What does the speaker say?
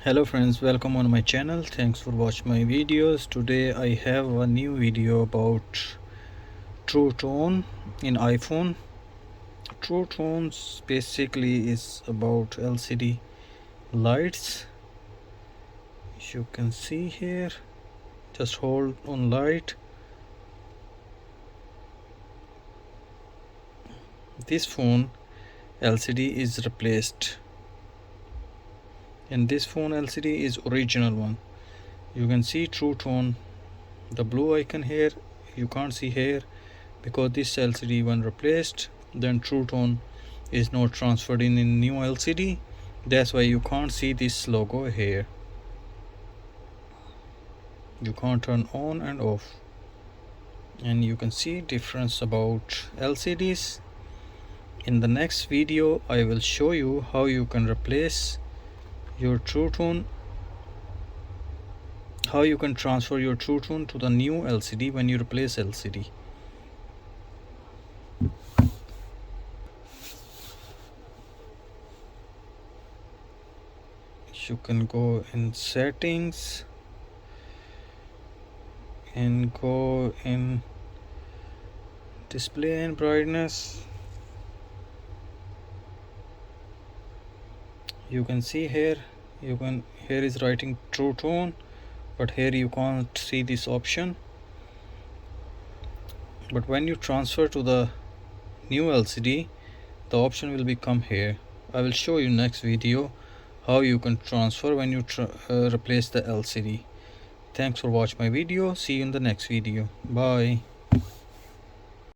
Hello friends, welcome on my channel. Thanks for watching my videos. Today I have a new video about True Tone in iPhone. True Tones basically is about LCD lights. You can see here, just hold on light. This phone LCD is replaced, and this phone LCD is original one. You can see True Tone, the blue icon here. You can't see here because this LCD one replaced. Then True Tone is not transferred in new LCD. That's why you can't see this logo here. You can't turn on and off, and you can see difference about LCDs. In the next video I will show you how you can replace your True Tone, how you can transfer your True Tone to the new LCD when you replace LCD. You can go in settings and go in display and brightness. You can see here, here is writing True Tone, but here you can't see this option. But when you transfer to the new LCD, the option will become here. I will show you next video how you can transfer when you replace the LCD. Thanks for watching my video. See you in the next video. Bye.